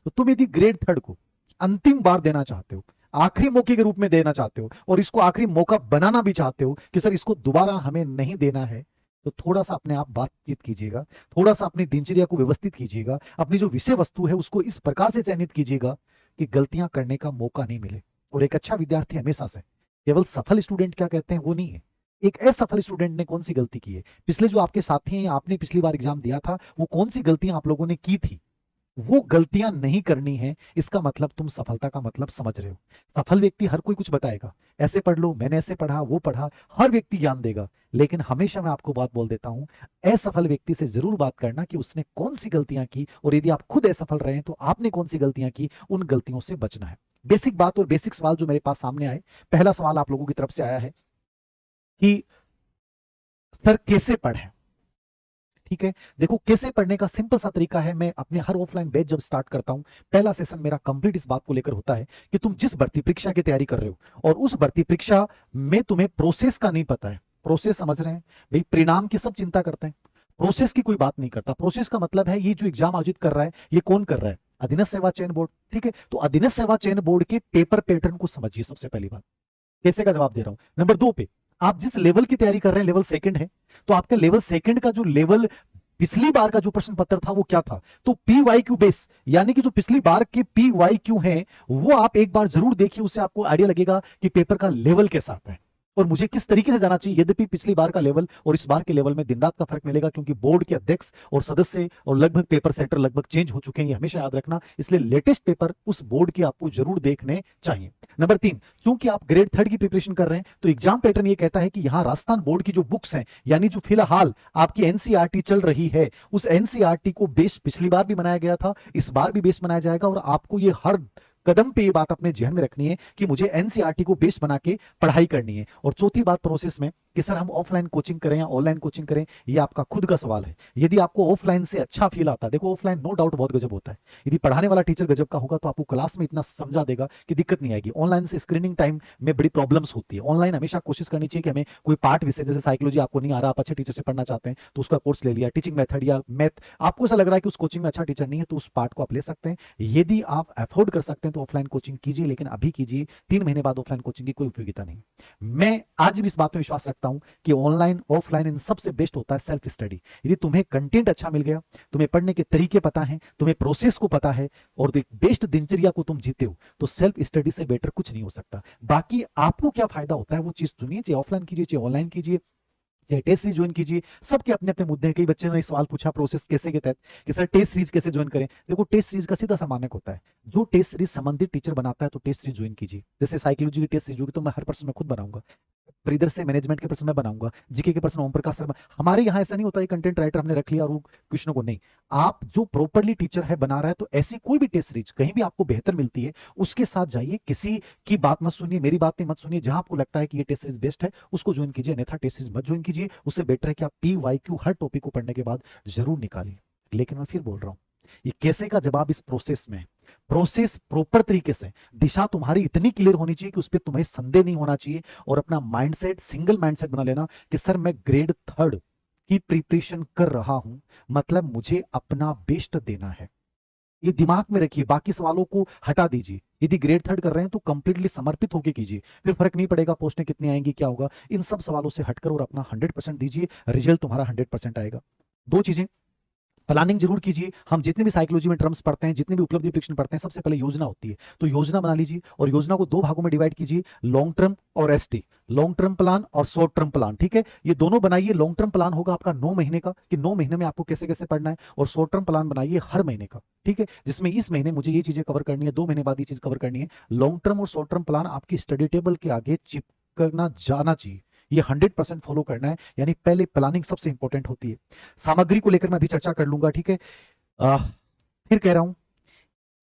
तो तुम यदि ग्रेड थर्ड को अंतिम बार देना चाहते हो, आखिरी मौके के रूप में देना चाहते हो, और इसको आखिरी मौका बनाना भी चाहते हो कि सर इसको दोबारा हमें नहीं देना है, तो थोड़ा सा अपने आप बातचीत कीजिएगा, थोड़ा सा अपनी दिनचर्या को व्यवस्थित कीजिएगा, अपनी जो विषय वस्तु है उसको इस प्रकार से चयनित कीजिएगा कि गलतियां करने का मौका नहीं मिले। और एक अच्छा विद्यार्थी हमेशा से केवल सफल स्टूडेंट क्या कहते हैं वो नहीं है, एक असफल स्टूडेंट ने कौन सी गलती की है, पिछले जो आपके साथी हैं, आपने पिछली बार एग्जाम दिया था, वो कौन सी गलतियां आप लोगों ने की थी, वो गलतियां नहीं करनी है। इसका मतलब तुम सफलता का मतलब समझ रहे हो। सफल व्यक्ति हर कोई कुछ बताएगा, ऐसे पढ़ लो, मैंने ऐसे पढ़ा, वो पढ़ा, हर व्यक्ति ज्ञान देगा, लेकिन हमेशा मैं आपको बात बोल देता हूं, असफल व्यक्ति से जरूर बात करना कि उसने कौन सी गलतियां की, और यदि आप खुद असफल रहे हैं तो आपने कौन सी गलतियां की, उन गलतियों से बचना है। बेसिक बात और बेसिक सवाल जो मेरे पास सामने आए, पहला सवाल आप लोगों की तरफ से आया है कि सर कैसे पढ़ें। ठीक है, देखो कैसे पढ़ने का सिंपल सा तरीका है, मैं अपने हर ऑफलाइन बैच जब स्टार्ट करता हूं, पहला सेशन मेरा कंप्लीट इस बात को लेकर होता है कि तुम जिस भर्ती परीक्षा की तैयारी कर रहे हो और उस भर्ती परीक्षा में तुम्हें प्रोसेस का नहीं पता है, प्रोसेस समझ रहे हैं भाई, परिणाम की सब चिंता करते हैं, प्रोसेस की कोई बात नहीं करता। प्रोसेस का मतलब है ये जो एग्जाम आयोजित कर रहा है ये कौन कर रहा है, अधीनस्थ सेवा चयन बोर्ड। ठीक है, तो अधीनस्थ सेवा चयन बोर्ड के पेपर पैटर्न को समझिए, सबसे पहली बात कैसे का जवाब दे रहा हूं। नंबर दो पे, आप जिस लेवल की तैयारी कर रहे हैं लेवल सेकंड है, तो आपका लेवल सेकंड का जो लेवल पिछली बार का जो प्रश्न पत्र था वो क्या था, तो पीवाईक्यू बेस, यानी कि जो पिछली बार के पीवाईक्यू हैं वो आप एक बार जरूर देखिए, उससे आपको आइडिया लगेगा कि पेपर का लेवल कैसा आता है और मुझे किस तरीके से जाना चाहिए। यद्यपि पिछली बार का लेवल और इस बार के लेवल में दिन रात का फर्क मिलेगा, क्योंकि बोर्ड के अध्यक्ष और सदस्य और लगभग पेपर सेंटर लगभग चेंज हो चुके हैं, ये हमेशा याद रखना, इसलिए लेटेस्ट पेपर उस बोर्ड के आपको जरूर देखने चाहिए। नंबर तीन, चूंकि आप ग्रेड थर्ड की प्रिपरेशन कर रहे हैं तो एग्जाम पैटर्न ये कहता है कि यहां राजस्थान बोर्ड की जो बुक्स हैं, यानी जो फिलहाल आपकी एनसीईआरटी चल रही है, उस एनसीईआरटी को बेस पिछली बार भी बनाया गया था, इस बार भी बेस बनाया जाएगा, और आपको ये हर कदम पे ये बात अपने जहन में रखनी है कि मुझे एनसीईआरटी को बेस बना के पढ़ाई करनी है। और चौथी बात प्रोसेस में कि सर हम ऑफलाइन कोचिंग करें या ऑनलाइन कोचिंग करें, ये आपका खुद का सवाल है। यदि आपको ऑफलाइन से अच्छा फील आता है, देखो ऑफलाइन नो डाउट बहुत गजब होता है, यदि पढ़ाने वाला टीचर गजब का होगा तो आपको क्लास में इतना समझा देगा कि दिक्कत नहीं आएगी। ऑनलाइन से स्क्रीनिंग टाइम में बड़ी प्रॉब्लम्स होती है। ऑनलाइन हमेशा कोशिश करनी चाहिए कि हमें कोई पार्ट विषय, जैसे साइकोलॉजी आपको नहीं आ रहा, आप अच्छे टीचर से पढ़ना चाहते हैं तो उसका कोर्स ले लिया, टीचिंग मेथड या मैथ आपको ऐसा लग रहा है कि उस कोचिंग में अच्छा टीचर नहीं है, तो उस पार्ट को आप ले सकते हैं। यदि आप अफोर्ड कर सकते हैं तो ऑफलाइन कोचिंग कीजिए, लेकिन अभी कीजिए, 3 महीने बाद ऑफलाइन कोचिंग की कोई उपयोगिता नहीं। मैं आज भी इस बात में विश्वास रखता हूं कि ऑनलाइन ऑफलाइन इन सबसे बेस्ट होता है सेल्फ स्टडी। यदि तुम्हें कंटेंट अच्छा मिल गया, तुम्हें पढ़ने के तरीके पता है, तुम्हें प्रोसेस को पता है और बेस्ट दिनचर्या को तुम जीते हो, तो सेल्फ स्टडी से बेटर कुछ नहीं हो सकता। बाकी आपको क्या फायदा होता है वो चीज सुनिए, चाहे ऑफलाइन कीजिए चाहे ऑनलाइन कीजिए, चाहे टेस्ट सीरीज ज्वाइन कीजिए, सबके अपने अपने मुद्दे हैं। कई बच्चे ने सवाल पूछा प्रोसेस कैसे के तहत कि सर टेस्ट सीरीज कैसे ज्वाइन करें। देखो टेस्ट सीरीज का सीधा सा मानक होता है, जो टेस्ट सीरीज संबंधित टीचर बनाता है तो टेस्ट सीरीज ज्वाइन कीजिए। जैसे साइकोलॉजी की टेस्ट सीरीज होगी तो मैं हर प्रश्न में खुद बनाऊंगा, फिर इधर से मैनेजमेंट के प्रश्न मैं बनाऊंगा, जीके के प्रश्न ओम प्रकाश शर्मा। हमारे यहाँ ऐसा नहीं होता है कंटेंट राइटर हमने रख लिया और वो क्वेश्चनों को नहीं, आप जो प्रॉपरली टीचर है बना रहा है, तो ऐसी कोई भी टेस्ट सीरीज कहीं भी आपको बेहतर मिलती है उसके साथ जाइए, किसी की बात मत सुनिए, मेरी बात नहीं मत सुनिए, जहां आपको लगता है कि ये टेस्ट सीरीज बेस्ट है उसको ज्वाइन कीजिए, अन्यथा टेस्ट सीरीज मत ज्वाइन कीजिए। उससे बेटर है कि आप पीवाईक्यू हर टॉपिक को पढ़ने के बाद जरूर निकालिए। लेकिन मैं फिर बोल रहा हूं, ये कैसे का जवाब इस प्रोसेस में, प्रोसेस प्रॉपर तरीके से, दिशा तुम्हारी इतनी क्लियर होनी चाहिए कि उस पर तुम्हें संदेह नहीं होना चाहिए, और अपना माइंडसेट सिंगल माइंडसेट बना लेना कि सर मैं ग्रेड थर्ड की प्रिपरेशन कर रहा हूं, मतलब मुझे अपना बेस्ट देना है। ये दिमाग में रखिए, बाकी सवालों को हटा दीजिए। यदि ग्रेड थर्ड कर रहे हैं तो कंप्लीटली समर्पित होकर कीजिए, फिर फर्क नहीं पड़ेगा पोस्टें कितनी आएंगी क्या होगा, इन सब सवालों से हटकर और अपना 100% दीजिए, रिजल्ट तुम्हारा 100% आएगा। दो चीजें, प्लानिंग जरूर कीजिए। हम जितने भी साइकोलॉजी में टर्म्स पढ़ते हैं, जितने भी उपलब्धि परीक्षण पढ़ते हैं, सबसे पहले योजना होती है, तो योजना बना लीजिए और योजना को 2 भागों में डिवाइड कीजिए, लॉन्ग टर्म और एसटी, लॉन्ग टर्म प्लान और शॉर्ट टर्म प्लान। ठीक है, ये दोनों बनाइए। लॉन्ग टर्म प्लान होगा आपका 9 महीने का कि 9 महीने में आपको कैसे कैसे पढ़ना है, और शॉर्ट टर्म प्लान बनाइए हर महीने का। ठीक है, जिसमें इस महीने मुझे ये चीजें कवर करनी है, 2 महीने बाद ये चीज कवर करनी है। लॉन्ग टर्म और शॉर्ट टर्म प्लान आपकी स्टडी टेबल के आगे चिपकना जाना चाहिए, ये 100% फॉलो करना है, यानी पहले प्लानिंग सबसे इंपॉर्टेंट होती है। सामग्री को लेकर मैं अभी चर्चा कर लूंगा। ठीक है, फिर कह रहा हूं,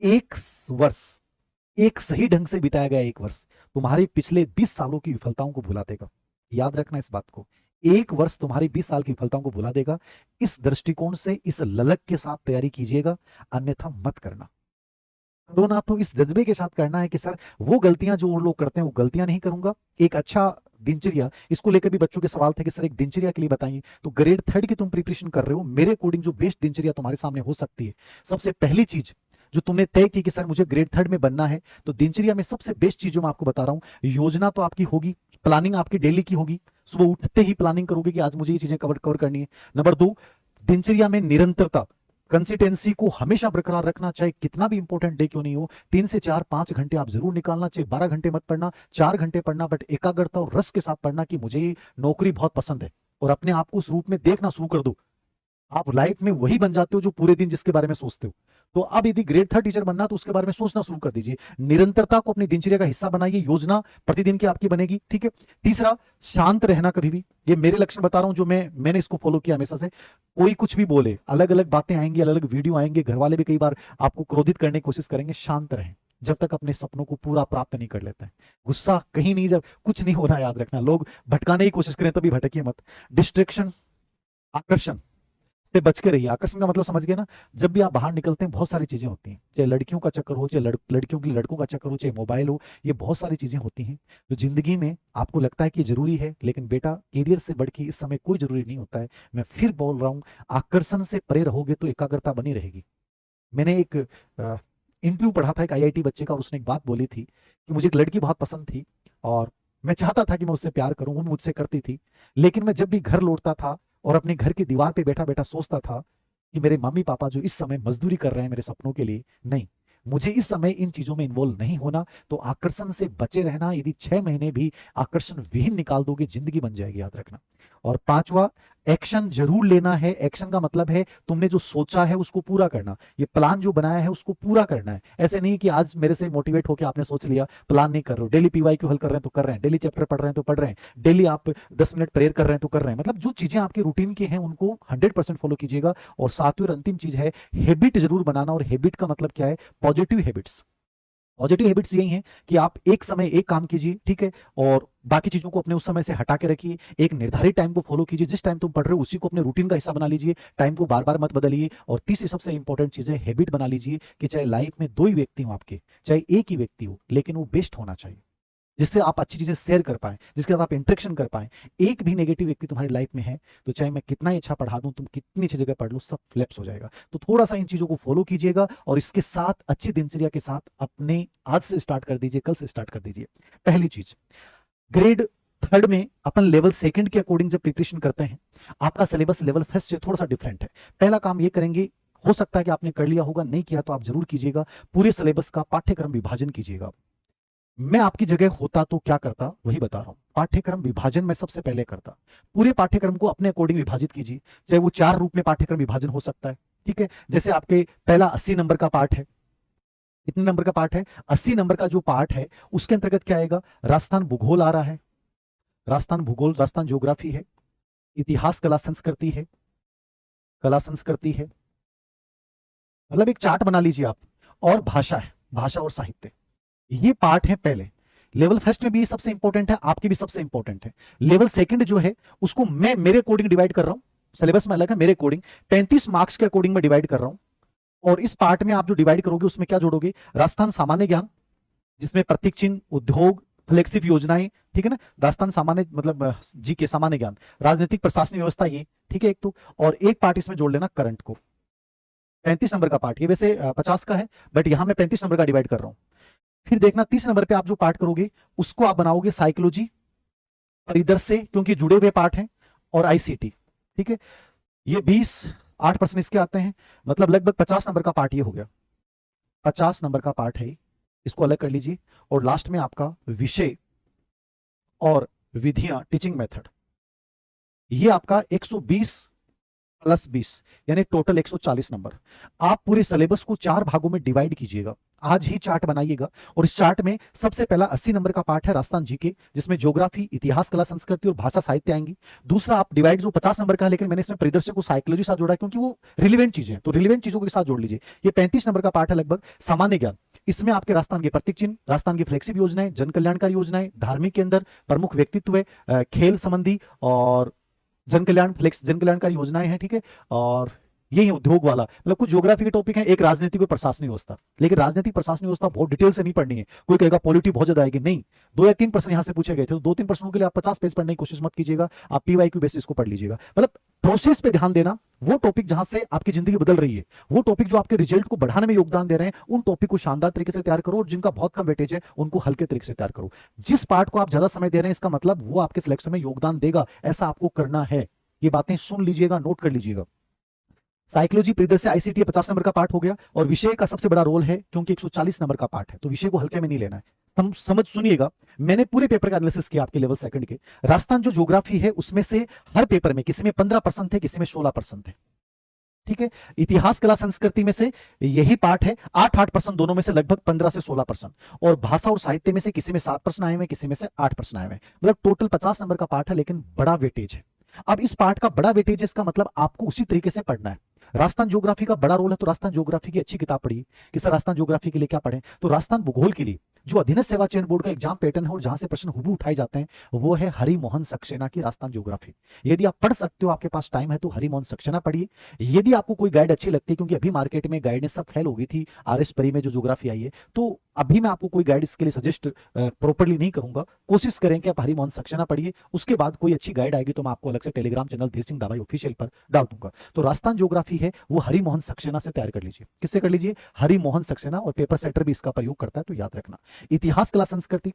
एक वर्ष, एक सही ढंग से बिताया गया एक वर्ष तुम्हारे पिछले 20 सालों की विफलताओं को भुला देगा। याद रखना इस बात को, एक वर्ष तुम्हारी 20 साल की विफलताओं को भुला देगा। इस दृष्टिकोण से, इस ललक के साथ तैयारी कीजिएगा, अन्यथा मत करना। करो ना तो इस जज्बे के साथ करना है कि सर वो गलतियां जो और लोग करते हैं वो गलतियां नहीं करूंगा। एक अच्छा दिनचर्या, इसको लेकर भी बच्चों के सवाल थे कि सर एक दिनचर्या के लिए बताइए, तो ग्रेड थर्ड की तुम प्रिपरेशन कर रहे हो, मेरे अकॉर्डिंग जो बेस्ट दिनचर्या तुम्हारे सामने हो सकती है, सबसे पहली चीज जो तुमने तय की कि सर मुझे ग्रेड थर्ड में बनना है, तो दिनचर्या में सबसे बेस्ट चीज जो मैं आपको बता रहा हूं, योजना तो आपकी होगी, प्लानिंग आपकी डेली की होगी, सुबह उठते ही प्लानिंग करोगे कि आज मुझे ये चीजें कवर कवर करनी है। नंबर 2, दिनचर्या में निरंतरता, कंसिस्टेंसी को हमेशा बरकरार रखना, चाहे कितना भी इंपॉर्टेंट डे क्यों नहीं हो, 3 से 4 5 घंटे आप जरूर निकालना, चाहे 12 घंटे मत पढ़ना, 4 घंटे पढ़ना, बट एकाग्रता और रस के साथ पढ़ना कि मुझे ये नौकरी बहुत पसंद है, और अपने आप को उस रूप में देखना शुरू कर दो। आप लाइफ में वही बन जाते हो जो पूरे दिन जिसके बारे में सोचते हो। तो अब यदि ग्रेड थर्ड टीचर बनना तो उसके बारे में सोचना शुरू कर दीजिए, निरंतरता को अपनी दिनचर्या का हिस्सा बनाइए, योजना प्रतिदिन की आपकी बनेगी, ठीक है। तीसरा, शांत रहना कभी भी, ये मेरे लक्षण बता रहा हूं जो मैंने इसको फॉलो किया हमेशा से। कोई कुछ भी बोले, अलग अलग बातें आएंगी, अलग अलग वीडियो आएंगे, घर वाले भी कई बार आपको क्रोधित करने की कोशिश करेंगे, शांत रहें जब तक अपने सपनों को पूरा प्राप्त नहीं कर लेते हैं। गुस्सा कहीं नहीं, जब कुछ नहीं हो रहा, याद रखना, लोग भटकाने की कोशिश करें तभी भटकिए मत। डिस्ट्रैक्शन, आकर्षण से बच के रहिए। आकर्षण का मतलब समझ गए ना, जब भी आप बाहर निकलते हैं बहुत सारी चीजें होती हैं, चाहे लड़कियों का चक्कर हो, चाहे लड़कियों के लिए लड़कों का चक्कर हो, चाहे मोबाइल हो, ये बहुत सारी चीजें होती हैं जो जिंदगी में आपको लगता है कि जरूरी है, लेकिन बेटा कैरियर से बढ़ के इस समय कोई जरूरी नहीं होता है। मैं फिर बोल रहा हूं, आकर्षण से परे रहोगे तो एकाग्रता बनी रहेगी। मैंने एक इंटरव्यू पढ़ा था एक IIT बच्चे का, और उसने एक बात बोली थी कि मुझे एक लड़की बहुत पसंद थी और मैं चाहता था कि मैं उससे प्यार करूं, वो मुझसे करती थी, लेकिन मैं जब भी घर लौटता था और अपने घर की दीवार पे बैठा बैठा सोचता था कि मेरे मम्मी पापा जो इस समय मजदूरी कर रहे हैं मेरे सपनों के लिए, नहीं, मुझे इस समय इन चीजों में इन्वॉल्व नहीं होना। तो आकर्षण से बचे रहना, यदि 6 महीने भी आकर्षण विहीन निकाल दोगे, जिंदगी बन जाएगी, याद रखना। और 5वां, एक्शन जरूर लेना है। एक्शन का मतलब है तुमने जो सोचा है उसको पूरा करना, ये प्लान जो बनाया है उसको पूरा करना है। ऐसे नहीं कि आज मेरे से मोटिवेट होकर आपने सोच लिया, प्लान नहीं कर रहे हो, डेली PYQ हल कर रहे हैं तो कर रहे हैं, डेली चैप्टर पढ़ रहे हैं तो पढ़ रहे हैं, डेली आप 10 मिनट प्रेयर कर रहे हैं तो कर रहे हैं, मतलब जो चीजें आपके रूटीन की हैं उनको 100% फॉलो कीजिएगा। और 7वीं और अंतिम चीज है हैबिट जरूर बनाना। और हैबिट का मतलब क्या है? Positive habits. पॉजिटिव हैबिट्स यही हैं कि आप एक समय एक काम कीजिए, ठीक है, और बाकी चीजों को अपने उस समय से हटा के रखिए। एक निर्धारित टाइम को फॉलो कीजिए, जिस टाइम तुम पढ़ रहे हो उसी को अपने रूटीन का हिस्सा बना लीजिए, टाइम को बार बार मत बदलिए। और तीसरी सबसे इंपॉर्टेंट चीज है हैबिट बना लीजिए कि चाहे लाइफ में 2 ही व्यक्ति हो आपके, चाहे एक ही व्यक्ति हो, लेकिन वो बेस्ट होना चाहिए, जिससे आप अच्छी चीजें शेयर कर पाए, जिसके साथ आप इंटरेक्शन कर पाए। एक भी नेगेटिव व्यक्ति तुम्हारी लाइफ में है तो चाहे मैं कितना ही अच्छा पढ़ा दूं, तुम कितनी अच्छी जगह पढ़ लो, सब फ्लैप्स हो जाएगा। तो थोड़ा सा इन चीजों को फॉलो कीजिएगा और इसके साथ अच्छी दिनचर्या के साथ अपने आज से स्टार्ट कर दीजिए, कल से स्टार्ट कर दीजिए। पहली चीज, ग्रेड थर्ड में अपन लेवल सेकंड के अकॉर्डिंग जब प्रिपरेशन करते हैं, आपका सिलेबस लेवल फर्स्ट से थोड़ा सा डिफरेंट है। पहला काम ये करेंगे, हो सकता है कि आपने कर लिया होगा, नहीं किया तो आप जरूर कीजिएगा, पूरे सिलेबस का पाठ्यक्रम विभाजन कीजिएगा। मैं आपकी जगह होता तो क्या करता वही बता रहा हूं। पाठ्यक्रम विभाजन मैं सबसे पहले करता, पूरे पाठ्यक्रम को अपने अकॉर्डिंग विभाजित कीजिए, चाहे वो 4 रूप में पाठ्यक्रम विभाजन हो सकता है, ठीक है। जैसे आपके पहला 80 नंबर का पाठ है, कितने नंबर का पाठ है? 80 नंबर का जो पाठ है उसके अंतर्गत क्या आएगा? राजस्थान भूगोल आ रहा है, राजस्थान भूगोल, राजस्थान ज्योग्राफी है, इतिहास कला संस्कृति है, कला संस्कृति है, मतलब एक चार्ट बना लीजिए आप। और भाषा है, भाषा और साहित्य, ये पार्ट है पहले। लेवल फर्स्ट में भी सबसे इंपॉर्टेंट है, आपके भी सबसे इंपॉर्टेंट है। लेवल सेकंड जो है उसको मैं मेरे अकॉर्डिंग डिवाइड कर रहा हूं, सिलेबस में अलग है, मेरे अकॉर्डिंग 35 मार्क्स के अकॉर्डिंग मैं डिवाइड कर रहा हूं। और इस पार्ट में आप जो डिवाइड करोगे उसमें क्या जोड़ोगे? राजस्थान सामान्य ज्ञान, जिसमें प्रतीक चिन्ह, उद्योग, फ्लेक्सिब योजनाएं, ठीक है ना, राजस्थान सामान्य मतलब जीके सामान्य ज्ञान, राजनीतिक प्रशासनिक व्यवस्था, ये ठीक है एक तो। और एक पार्ट इसमें जोड़ लेना करंट को। 35 नंबर का पार्ट, ये वैसे 50 का है बट यहां मैं 35 नंबर का डिवाइड कर रहा हूं। फिर देखना 30 नंबर पे आप जो पार्ट करोगे उसको आप बनाओगे साइकोलॉजी, परिदृश्य, क्योंकि जुड़े हुए पार्ट हैं, और ICT, ठीक है। ये 8% इसके आते हैं, मतलब लगभग 50 नंबर का पार्ट ये हो गया। 50 नंबर का पार्ट है, इसको अलग कर लीजिए। और लास्ट में आपका विषय और विधियां, टीचिंग मेथड, ये आपका 120 प्लस 20 यानी टोटल 140 नंबर। आप पूरे सिलेबस को 4 भागों में डिवाइड कीजिएगा, आज ही चार्ट बनाइएगा। और इस चार्ट में सबसे पहला 80 नंबर का पार्ट है राजस्थान जीके, जिसमें ज्योग्राफी, इतिहास, कला संस्कृति और भाषा साहित्य आएंगी। दूसरा आप डिवाइड जो 50 नंबर का है, लेकिन मैंने इसमें परिदृश्य को साइकोलॉजी साथ जोड़ा क्योंकि वो रिलेवेंट चीजें, तो रिलेवेंट चीजों के साथ जोड़ लीजिए। ये 35 नंबर का पार्ट है लगभग सामान्य ज्ञान, इसमें आपके राजस्थान के प्रतीक चिन्ह, राजस्थान की फ्लेक्सिब योजनाएं, जन कल्याणकारी योजनाएं, धार्मिक के अंदर प्रमुख व्यक्तित्व है, खेल संबंधी और जन कल्याणकारी योजनाएं हैं, ठीक है। और ये उद्योग वाला, मतलब कुछ ज्योग्राफी के टॉपिक है, एक राजनीतिक और प्रशासनिक व्यवस्था। लेकिन राजनीतिक प्रशासनिक व्यवस्था बहुत डिटेल से नहीं पढ़नी है। कोई कहेगा पॉलिटी बहुत ज्यादा आएगी, नहीं, 2 या 3 प्रश्न यहां से पूछे गए थे, तो 2-3 प्रश्नों के लिए आप 50 पेज पढ़ने की कोशिश मत कीजिएगा, आप पीवाईक्यू बेसिस को पढ़ लीजिएगा। मतलब प्रोसेस पे ध्यान देना, वो टॉपिक जहां से आपकी जिंदगी बदल रही है, वो टॉपिक जो आपके रिजल्ट को बढ़ाने में योगदान दे रहे हैं, उन टॉपिक को शानदार तरीके से तैयार करो, और जिनका बहुत कम वेटेज है उनको हल्के तरीके से तैयार करो। जिस पार्ट को आप ज्यादा समय दे रहे हैं, इसका मतलब वो आपके सिलेक्शन में योगदान देगा, ऐसा आपको करना है। ये बातें सुन लीजिएगा, नोट कर लीजिएगा। साइकोलॉजी प्रीवियस से आईसीटी 50 नंबर का पार्ट हो गया, और विषय का सबसे बड़ा रोल है क्योंकि 140 नंबर का पार्ट है, तो विषय को हल्के में नहीं लेना है। समझ सुनिएगा, मैंने पूरे पेपर का एनालिसिस किया आपके लेवल सेकंड के। राजस्थान जो ज्योग्राफी है उसमें से हर पेपर में किसी में 15% थे, किसी में 16% थे, ठीक है। इतिहास, कला, संस्कृति में से यही पार्ट है, 8% दोनों में से लगभग 15 से 16%। और भाषा और साहित्य में से किसी में 7 प्रश्न आए हुए, किसी में से 8 प्रश्न आए हुए, मतलब टोटल 50 नंबर का पार्ट है, लेकिन बड़ा वेटेज है। अब इस पार्ट का बड़ा वेटेज है, इसका मतलब आपको उसी तरीके से पढ़ना है। राजस्थान ज्योग्राफी का बड़ा रोल है, तो राजस्थान ज्योग्राफी की अच्छी किताब पढ़िए कि सर राजस्थान ज्योग्राफी के लिए क्या पढ़ें। तो राजस्थान भूगोल के लिए जो अधीनस्थ सेवा चयन बोर्ड का एग्जाम पैटर्न है और जहां से प्रश्न हुबहू उठाए जाते हैं, वो है हरिमोहन सक्सेना की राजस्थान ज्योग्राफी। यदि आप पढ़ सकते हो, आपके पास टाइम है, तो हरिमोहन सक्सेना पढ़िए। यदि आपको कोई गाइड अच्छी लगती है, क्योंकि अभी मार्केट में गाइडें सब फेल हो गई थी, आरएस परी में जो ज्योग्राफी आई है, तो अभी मैं आपको कोई गाइड इसके लिए सजेस्ट प्रॉपर्ली नहीं करूंगा। कोशिश करें कि आप हरिमोहन सक्सेना पढ़िए, उसके बाद कोई अच्छी गाइड आएगी तो मैं आपको अलग से टेलीग्राम चैनल धीर सिंह दावाई ऑफिशियल पर डाल दूंगा। तो राजस्थान ज्योग्राफी है वो हरिमोहन सक्सेना से तैयार कर लीजिए। किससे कर लीजिए? हरिमोहन सक्सेना, और पेपर सेटर भी इसका प्रयोग करता है, तो याद रखना। इतिहास, कला, संस्कृति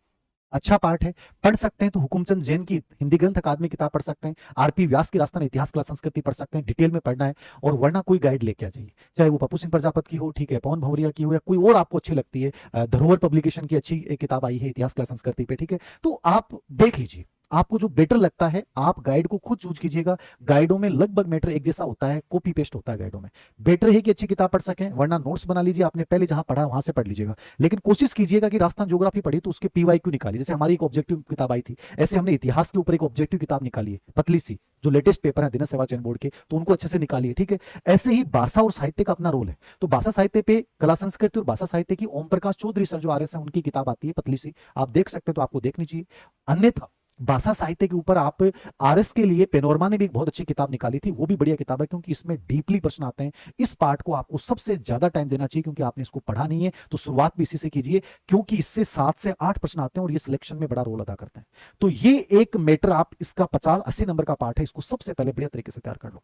अच्छा पार्ट है, पढ़ सकते हैं तो हुकुमचंद जैन की हिंदी ग्रंथ अकादमी किताब पढ़ सकते हैं, आरपी व्यास की राजस्थान इतिहास, कला, संस्कृति पढ़ सकते हैं, डिटेल में पढ़ना है। और वरना कोई गाइड लेके आ जाइए, चाहे वो पप्पू सिंह प्रजापति की हो, ठीक है, पवन भवरिया की हो, या कोई और आपको अच्छी लगती है, धरोहर पब्लिकेशन की अच्छी एक किताब आई है इतिहास, कला, संस्कृति पे, ठीक है, तो आप देख लीजिए। आपको जो बेटर लगता है आप गाइड को खुद चूज कीजिएगा। गाइडों में लगभग मैटर एक जैसा होता है, कॉपी पेस्ट होता है गाइडों में। बेटर है कि अच्छी किताब पढ़ सकें, वरना नोट्स बना लीजिए, आपने पहले जहां पढ़ा वहां से पढ़ लीजिएगा। लेकिन कोशिश कीजिएगा कि राजस्थान ज्योग्राफी पढ़ी तो उसके पीवाईक्यू निकालिए। जैसे हमारी एक ऑब्जेक्टिव किताब आई थी, ऐसे हमने इतिहास के ऊपर एक ऑब्जेक्टिव किताब निकाली है, पतली सी, जो लेटेस्ट पेपर है अधीनस्थ सेवा चयन बोर्ड के, तो उनको अच्छे से निकालिए, ठीक है। ऐसे ही भाषा और साहित्य का अपना रोल है, तो भाषा साहित्य पे कला, संस्कृति और भाषा साहित्य की ओम प्रकाश चौधरी सर जो आरएस है, उनकी किताब आती है पतली सी, आप देख सकते हैं, तो आपको देखनी चाहिए। अन्यथा भाषा साहित्य के ऊपर आप आरएस के लिए पेनोरमा ने भी एक बहुत अच्छी किताब निकाली थी, वो भी बढ़िया किताब है, क्योंकि इसमें डीपली प्रश्न आते हैं। इस पार्ट को आपको सबसे ज्यादा टाइम देना चाहिए, क्योंकि आपने इसको पढ़ा नहीं है, तो शुरुआत भी इसी से कीजिए, क्योंकि इससे 7 से 8 प्रश्न आते हैं और ये सिलेक्शन में बड़ा रोल अदा करते हैं। तो ये एक मैटर, आप इसका 50-80 नंबर का पार्ट है, इसको सबसे पहले बढ़िया तरीके से तैयार कर लो।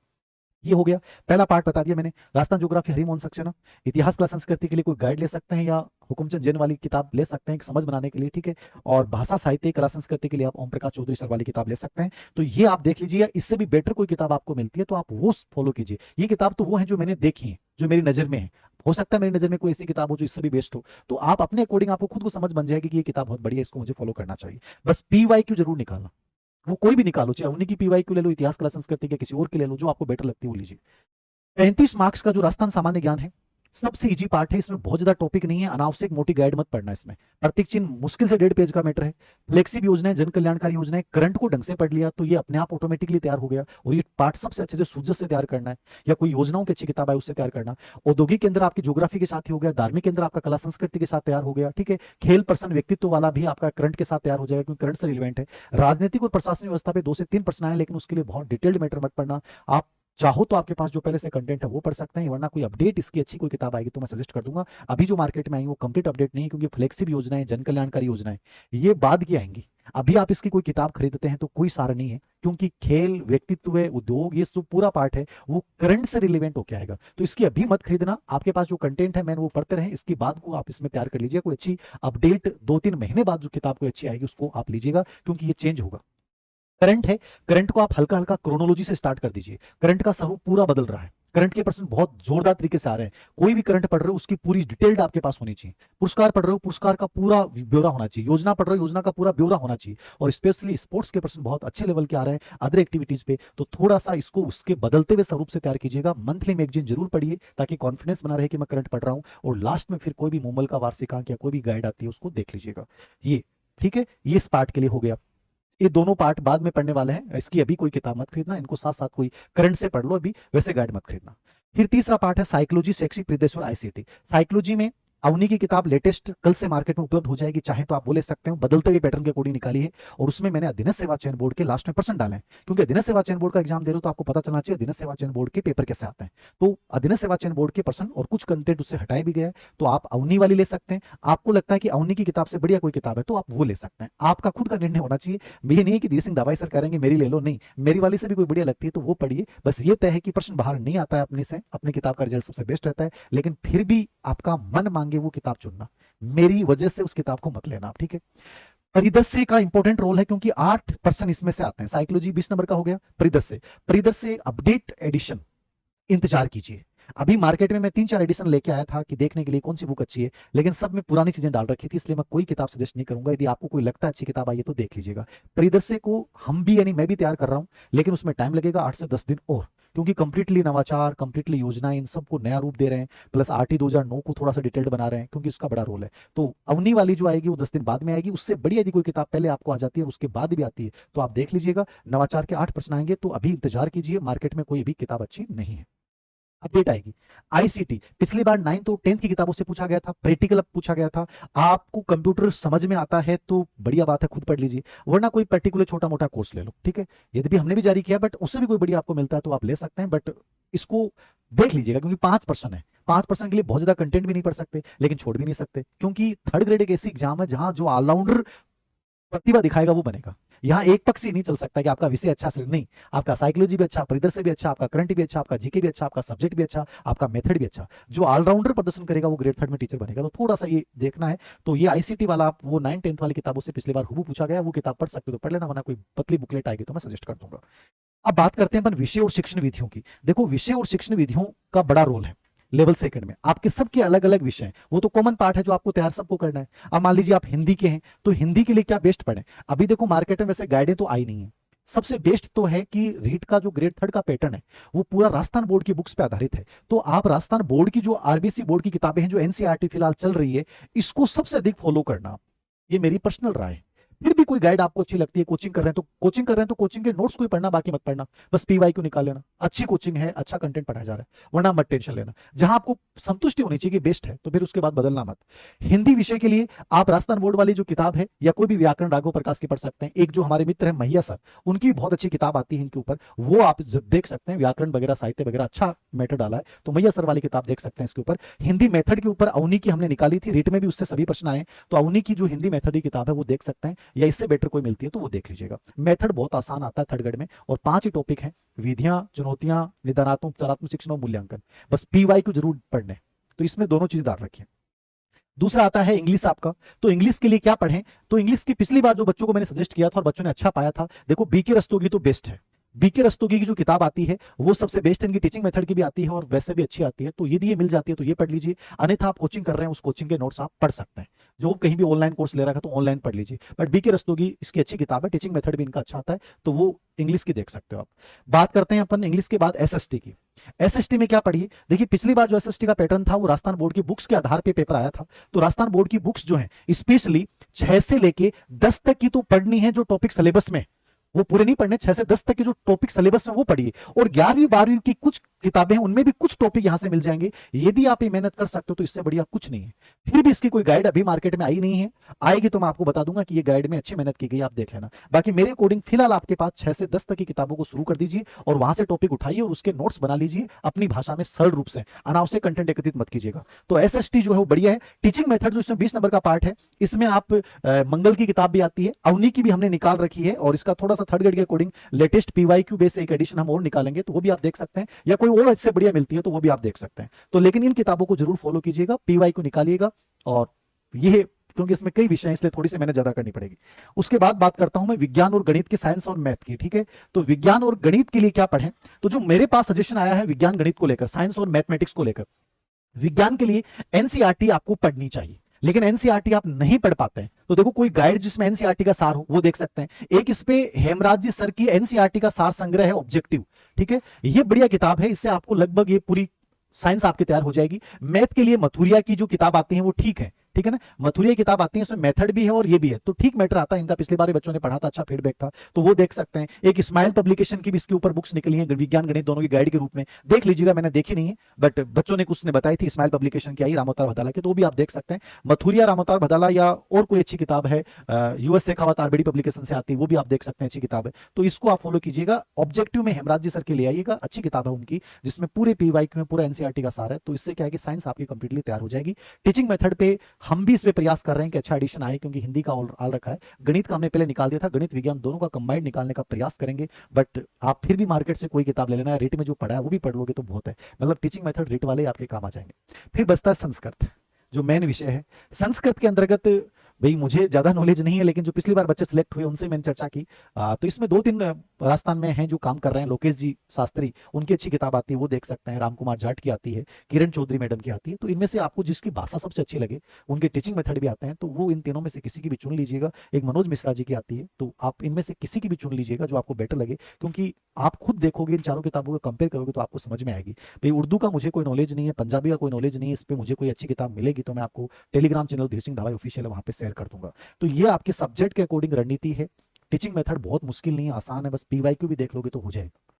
ये हो गया, पहला पार्ट बता दिया मैंने। राजस्थान ज्योग्राफी हरिमोहन सक्सेना। इतिहास, कला, संस्कृति के लिए कोई गाइड ले सकते हैं, या हुकुमचंद जैन वाली किताब ले सकते हैं समझ बनाने के लिए, ठीक है। और भाषा साहित्य, कला, संस्कृति के लिए आप ओम प्रकाश चौधरी सर वाली किताब ले सकते हैं। तो ये आप देख लीजिए, इससे भी बेटर कोई किताब आपको मिलती है तो आप वो फॉलो कीजिए। ये किताब तो वो है जो मैंने देखी है, जो मेरी नजर में है। हो सकता है मेरी नजर में कोई ऐसी किताब हो जो इससे भी बेस्ट हो, तो आप अपने अकॉर्डिंग आपको खुद को समझ बन जाएगी कि ये किताब बहुत बढ़िया है, इसको मुझे फॉलो करना चाहिए। बस पीवाईक्यू जरूर निकालना, वो कोई भी निकालो, चाहे उन्हीं की पीवाईक्यू ले लो, इतिहास, कला, संस्कृति के किसी और के ले लो, जो आपको बेटर लगती है वो लीजिए। 35 मार्क्स का जो राजस्थान सामान्य ज्ञान है, सबसे इजी पार्ट है, इसमें बहुत ज्यादा टॉपिक नहीं है, अनावश्यक मोटी गाइड मत पढ़ना। इसमें प्रत्येक चिन्ह मुश्किल से 1.5 पेज का मैटर है। फ्लेक्सिब योजना है, जन कल्याणकारी योजना है, करंट को ढंग से पढ़ लिया तो ये अपने आप ऑटोमेटिकली तैयार हो गया। और ये पार्ट सबसे अच्छे से सूझत से तैयार करना है, या कोई योजनाओं की अच्छी किताब है उससे तैयार करना। औद्योगिक केंद्र आपकी ज्योग्राफी के साथ ही हो गया, धार्मिक केंद्र आपका कला, संस्कृति के साथ तैयार हो गया, ठीक है। खेल, प्रश्न, व्यक्तित्व वाला भी आपका करंट के साथ तैयार हो जाएगा, क्योंकि करंट से रिलेवेंट है। राजनीतिक और प्रशासनिक व्यवस्था पे 2 से 3 प्रश्न आए, लेकिन उसके लिए बहुत डिटेल्ड मैटर मत पढ़ना। आप चाहो तो आपके पास जो पहले से कंटेंट है वो पढ़ सकते हैं, वरना कोई अपडेट इसकी अच्छी कोई किताब आएगी तो मैं सजेस्ट कर दूंगा। अभी जो मार्केट में आई वो कंप्लीट अपडेट नहीं है, क्योंकि फ्लेक्सिब योजनाएं, जन कल्याणकारी योजनाएं ये बाद की आएंगी। अभी आप इसकी कोई किताब खरीदते हैं तो कोई सार नहीं है, क्योंकि खेल, व्यक्तित्व, उद्योग, ये जो पूरा पार्ट है वो करंट से रिलेवेंट होकर आएगा। तो इसकी अभी मत खरीदना, आपके पास जो कंटेंट है मैंने वो पढ़ते रहे, इसके बाद को आप इसमें तैयार कर लीजिए। कोई अच्छी अपडेट 2-3 महीने बाद जो किताब कोई अच्छी आएगी उसको आप लीजिएगा, क्योंकि ये चेंज होगा। करंट है, करंट को आप हल्का हल्का क्रोनोलॉजी से स्टार्ट कर दीजिए। करंट का स्वरूप पूरा बदल रहा है, करंट के प्रश्न बहुत जोरदार तरीके से आ रहे हैं। कोई भी करंट पढ़ रहे हो उसकी पूरी डिटेल्ड आपके पास होनी चाहिए। पुरस्कार पढ़ रहे हो, पुरस्कार का पूरा ब्यौरा होना चाहिए। योजना पढ़ रहे हो, योजना का पूरा ब्यौरा होना चाहिए। और स्पेशली स्पोर्ट्स के प्रश्न बहुत अच्छे लेवल के आ रहे हैं, अदर एक्टिविटीज पे, तो थोड़ा सा इसको उसके बदलते हुए स्वरूप से तैयार कीजिएगा। मंथली मैगजीन जरूर पढ़िए, ताकि कॉन्फिडेंस बना रहे कि मैं करंट पढ़ रहा हूँ। और लास्ट में फिर कोई भी मूमल का वार्षिकांक या कोई भी गाइड आती है उसको देख लीजिएगा। ये ठीक है, ये इस पार्ट के लिए हो गया। ये दोनों पार्ट बाद में पढ़ने वाले हैं, इसकी अभी कोई किताब मत खरीदना, इनको साथ साथ कोई करंट से पढ़ लो, अभी वैसे गाइड मत खरीदना। फिर तीसरा पार्ट है साइकोलॉजी, शैक्षिक परिदृश्य और आईसीटी। साइकोलॉजी में अवनी की किताब लेटेस्ट कल से मार्केट में उपलब्ध हो जाएगी, चाहे तो आप वो ले सकते हो, बदलते हुए पैटर्न के अकॉर्डिंग निकाली है। और उसमें मैंने अधीनस्थ सेवा चयन बोर्ड के लास्ट में % डाले हैं, क्योंकि अधीनस्थ सेवा चयन बोर्ड का एग्जाम दे रहे हो तो आपको पता चलना चाहिए अधीनस्थ सेवा चयन बोर्ड के पेपर कैसे आते हैं। तो अधीनस्थ सेवा चयन बोर्ड के % और कुछ कंटेंट उससे हटाए भी गया है, तो आप अवनी वाली ले सकते हैं। आपको लगता है कि अवनी की किताब से बढ़िया कोई किताब है तो आप वो ले सकते हैं, आपका खुद का निर्णय होना चाहिए। ये नहीं कि धीर सिंह दावाई सर करेंगे मेरी ले लो, नहीं, मेरी वाली से भी कोई बढ़िया लगती है तो वो पढ़िए। बस ये तय है कि प्रश्न बाहर नहीं आता है अपने से, अपनी किताब का रिजल्ट सबसे बेस्ट रहता है, लेकिन फिर भी आपका मन मांगे वो किताब चुनना, मेरी वजह से उस किताब को मत लेना, ठीक है। परिदृश्य का इंपॉर्टेंट रोल है, क्योंकि 8% इसमें से आते हैं। साइकोलॉजी 20 नंबर का हो गया। परिदृश्य अपडेट एडिशन इंतजार कीजिए। अभी मार्केट में मैं 3-4 एडिशन लेके आया था कि देखने के लिए कौन सी बुक अच्छी है, लेकिन सब में पुरानी चीजें डाल रखी थी, इसलिए मैं कोई किताब सजेस्ट नहीं करूंगा। यदि आपको कोई लगता है अच्छी किताब आई है तो देख लीजिएगा। परिदृश्य को हम भी यानी मैं भी तैयार कर रहा हूं, लेकिन उसमें टाइम लगेगा 8 से 10 दिन और, क्योंकि कंप्लीटली नवाचार, कंप्लीटली योजना, इन सबको नया रूप दे रहे हैं, प्लस आरटी 2009 को थोड़ा सा डिटेल्ड बना रहे हैं, क्योंकि इसका बड़ा रोल है। तो अवनी वाली जो आएगी वो 10 दिन बाद में आएगी, उससे बड़ी यदि कोई किताब पहले आपको आ जाती है उसके बाद भी आती है तो आप देख लीजिएगा। नवाचार के 8 प्रश्न आएंगे, तो अभी इंतजार कीजिए, मार्केट में कोई भी किताब अच्छी नहीं है। अपडेट आएगी। आईसीटी पिछली बार 9th और 10th की किताबों से पूछा गया था, प्रैक्टिकल पूछा गया था। आपको कंप्यूटर समझ में आता है तो बढ़िया बात है, खुद पढ़ लीजिए, वरना कोई पर्टिकुलर छोटा मोटा कोर्स ले लो, ठीक है। यदि भी हमने भी जारी किया, बट उससे भी कोई बढ़िया आपको मिलता है तो आप ले सकते हैं, बट इसको देख लीजिएगा, क्योंकि 5% है। 5% के लिए बहुत ज्यादा कंटेंट भी नहीं पढ़ सकते, लेकिन छोड़ भी नहीं सकते, क्योंकि थर्ड ग्रेड एक ऐसी एग्जाम है जहां जो ऑलराउंडर प्रतिभा दिखाएगा वो बनेगा। यहाँ एक पक्षी नहीं चल सकता कि आपका विषय अच्छा से नहीं, आपका साइकोलॉजी भी अच्छा, परिदृश्य भी अच्छा, आपका करंट भी अच्छा, आपका जीके भी अच्छा, आपका सब्जेक्ट भी अच्छा, आपका मेथड भी अच्छा। जो ऑलराउंडर प्रदर्शन करेगा वो ग्रेड 3 में टीचर बनेगा। तो थोड़ा सा ये देखना है। तो ये आईसीटी वाला आप वो 9th-10th वाली किताबों से पिछली बार हुबहू पूछा गया, वो किताब पढ़ सकते हो तो पढ़ लेना, वरना कोई पतली बुकलेट आएगी तो मैं सजेस्ट कर दूंगा। अब बात करते हैं अपन विषय और शिक्षण विधियों की। देखो, विषय और शिक्षण विधियों का बड़ा रोल है लेवल 2 में। आपके सबके अलग अलग विषय हैं, वो तो कॉमन पार्ट है जो आपको तैयार सबको करना है। अब मान लीजिए आप हिंदी के हैं तो हिंदी के लिए क्या बेस्ट पढ़ें। अभी देखो मार्केट में वैसे गाइडें तो आई नहीं है, सबसे बेस्ट तो है कि रीट का जो ग्रेड 3 का पैटर्न है वो पूरा राजस्थान बोर्ड की बुक्स पे आधारित है। तो आप राजस्थान बोर्ड की जो आरबीसी बोर्ड की किताबें हैं, जो एनसीईआरटी फिलहाल चल रही है, इसको सबसे अधिक फॉलो करना, ये मेरी पर्सनल राय है। फिर भी कोई गाइड आपको अच्छी लगती है, कोचिंग कर रहे हैं तो कोचिंग के नोट्स को ही पढ़ना, बाकी मत पढ़ना, बस पीवाईक्यू निकाल लेना। अच्छी कोचिंग है, अच्छा कंटेंट पढ़ाया जा रहा है, वरना मत टेंशन लेना। जहां आपको संतुष्टि होनी चाहिए कि बेस्ट है, तो फिर उसके बाद बदलना मत। हिंदी विषय के लिए आप राजस्थान बोर्ड वाली जो किताब है या कोई भी व्याकरण राघव प्रकाश की पढ़ सकते हैं। एक जो हमारे मित्र है मैया सर, उनकी बहुत अच्छी किताब आती है इनके ऊपर, वो आप देख सकते हैं। व्याकरण वगैरह, साहित्य वगैरह अच्छा मैटर डाला है, तो मैया सर वाली किताब देख सकते हैं इसके ऊपर। हिंदी मेथड के ऊपर अवनी की हमने निकाली थी, रीट में भी उससे सभी प्रश्न आए, तो अवनी की जो हिंदी मेथड की किताब है वो देख सकते हैं, या इससे बेटर कोई मिलती है तो वो देख लीजिएगा। मेथड बहुत आसान आता है थर्ड ग्रेड में, और 5 ही टॉपिक हैं, विधियां, चुनौतियां, निदानात्मक, उपचारात्मक शिक्षण और मूल्यांकन। बस पीवाईक्यू जरूर पढ़ने, तो इसमें दोनों चीज डाल रखिए। दूसरा आता है इंग्लिश आपका, तो इंग्लिश के लिए क्या पढ़ें। तो इंग्लिश की पिछली बार जो बच्चों को मैंने सजेस्ट किया था और बच्चों ने अच्छा पाया था, देखो बीके रस्तोगी तो बेस्ट है। बीके रस्तोगी की जो किताब आती है वो सबसे बेस्ट है, इनकी टीचिंग मेथड की भी आती है और वैसे भी अच्छी आती है, तो यदि ये मिल जाती है तो ये पढ़ लीजिए। अन्यथा आप कोचिंग कर रहे हैं, उस कोचिंग के नोट्स आप पढ़ सकते हैं। जो कहीं भी ऑनलाइन कोर्स ले रहा है तो ऑनलाइन पढ़ लीजिए, बट बीके रस्तोगी इसकी अच्छी किताब है, टीचिंग मेथड भी इनका अच्छा आता है, तो वो इंग्लिश की देख सकते हो आप। बात करते हैं अपन इंग्लिश के बाद एसएसटी की। एसएसटी में क्या पढ़िए, देखिए पिछली बार जो एसएसटी का पैटर्न था वो राजस्थान बोर्ड की बुक्स के आधार पे पेपर आया था। तो राजस्थान बोर्ड की बुक्स जो है स्पेशली 6 से लेके 10 तक की तो पढ़नी है, जो टॉपिक सिलेबस में, वो पूरे नहीं पढ़ने, 6 से 10 तक के जो टॉपिक सिलेबस में वो पढ़िए। और 11वीं 12वीं की कुछ किताबें हैं उनमें भी कुछ टॉपिक यहां से मिल जाएंगे। यदि आप ये मेहनत कर सकते हो तो इससे बढ़िया कुछ नहीं है। फिर भी इसकी कोई गाइड अभी मार्केट में आई नहीं है, आएगी तो मैं आपको बता दूंगा कि ये गाइड में अच्छी मेहनत की गई, आप देख लेना। बाकी मेरे अकॉर्डिंग फिलहाल आपके पास 6 से 10 तक की किताबों को शुरू कर दीजिए और वहां से टॉपिक उठाइए और उसके नोट्स बना लीजिए अपनी भाषा में सरल रूप से, अनावश्यक कंटेंट एकत्रित मत कीजिएगा। तो एसएसटी जो है वो बढ़िया है। टीचिंग मेथड जो इसमें 20 नंबर का पार्ट है, इसमें आप मंगल की किताब भी आती है, अवनी की भी हमने निकाल रखी है, और इसका थोड़ा सा थर्ड ग्रेड के अकॉर्डिंग लेटेस्ट पीवाईक्यू बेस एक एडिशन हम और निकालेंगे, तो वो भी आप देख सकते हैं, या कोई और इससे बढ़िया मिलती है तो वो भी आप देख सकते हैं। तो लेकिन इन किताबों को जरूर फॉलो कीजिएगा, पीवाईक्यू निकालिएगा, और ये क्योंकि इसमें कई विषय हैं इसलिए थोड़ी सी मेहनत ज्यादा करनी पड़ेगी। उसके बाद बात करता हूं मैं विज्ञान और गणित की, साइंस और मैथ की, ठीक है। तो विज्ञान और गणित के लिए क्या पढ़ें, तो जो मेरे पास सजेशन आया है विज्ञान गणित को लेकर, साइंस और मैथमेटिक्स को लेकर, विज्ञान के लिए एनसीईआरटी आपको पढ़नी चाहिए, लेकिन एनसीईआरटी आप नहीं पढ़ पाते हैं तो देखो कोई गाइड जिसमें एनसीईआरटी का सार हो वो देख सकते हैं। एक इस पे हेमराज जी सर की एनसीईआरटी का सार संग्रह है ऑब्जेक्टिव, ठीक है, ये बढ़िया किताब है, इससे आपको लगभग ये पूरी साइंस आपकी तैयार हो जाएगी। मैथ के लिए मथुरिया की जो किताब आती है वो ठीक है, ठीक है ना। मथुरिया की किताब आती है, इसमें मेथड भी है और ये भी है, तो ठीक मैटर आता है इनका। पिछली बार बच्चों ने पढ़ा था, अच्छा फीडबैक था, तो वो देख सकते हैं। एक स्माइल पब्लिकेशन की भी इसके ऊपर बुक्स निकली है, विज्ञान गणित दोनों की गाइड के रूप में, देख लीजिएगा। मैंने देखी नहीं है, बट बच्चों ने कुछ ने बताई थी, स्माइल पब्लिकेशन की आई रामोतार भदाला की, तो वो भी आप देख सकते हैं। मथुरिया, रामोतार भदाला या और कोई अच्छी किताब है यूएस शेखावत आरबीडी पब्लिकेशन से आती है, वो भी आप देख सकते हैं, अच्छी किताब है, तो इसको आप फॉलो कीजिएगा। ऑब्जेक्टिव में हेमराज जी सर के ले आइएगा, अच्छी किताब है उनकी, जिसमें पूरे पीवाईक्यू में पूरा एनसीईआरटी का सार है, तो इससे क्या है कि साइंस आपकी कंप्लीटली तैयार हो जाएगी। टीचिंग मेथड पे हम भी इस पे प्रयास कर रहे हैं कि अच्छा एडिशन आए, क्योंकि हिंदी का ऑल रखा है, गणित का हमने पहले निकाल दिया था, गणित विज्ञान दोनों का कंबाइंड निकालने का प्रयास करेंगे। बट आप फिर भी मार्केट से कोई किताब ले लेना है, रेट में जो पढ़ा है वो भी पढ़ लोगे तो बहुत है, मतलब टीचिंग मेथड रेट वाले आपके काम आ जाएंगे। फिर बचता है संस्कृत, जो मेन विषय है। संस्कृत के अंतर्गत भाई मुझे ज्यादा नॉलेज नहीं है, लेकिन जो पिछली बार बच्चे सिलेक्ट हुए उनसे मैंने चर्चा की, तो इसमें 2-3 राजस्थान में हैं जो काम कर रहे हैं। लोकेश जी शास्त्री, उनकी अच्छी किताब आती है, वो देख सकते हैं। रामकुमार जाट की आती है, किरण चौधरी मैडम की आती है, तो इनमें से आपको जिसकी भाषा सबसे अच्छी लगे, उनके टीचिंग मेथड भी आते हैं, तो वो इन तीनों में से किसी की भी चुन लीजिएगा। एक मनोज मिश्रा जी की आती है, तो आप इनमें से किसी की भी चुन लीजिएगा जो आपको बेटर लगे, क्योंकि आप खुद देखोगे इन चारों किताबों को कंपेयर करोगे तो आपको समझ में आएगी। भाई उर्दू का मुझे कोई नॉलेज नहीं है, पंजाबी का कोई नॉलेज नहीं है, इस पर मुझे कोई अच्छी किताब मिलेगी तो मैं आपको टेलीग्राम चैनल धीर सिंह धावाई ऑफिशियल है, वहां पे शेयर कर दूंगा। तो ये आपके सब्जेक्ट के अकॉर्डिंग रणनीति है। टीचिंग मेथड बहुत मुश्किल नहीं है, आसान है, बस पीवाईक्यू भी देख लोगे तो हो जाएगा।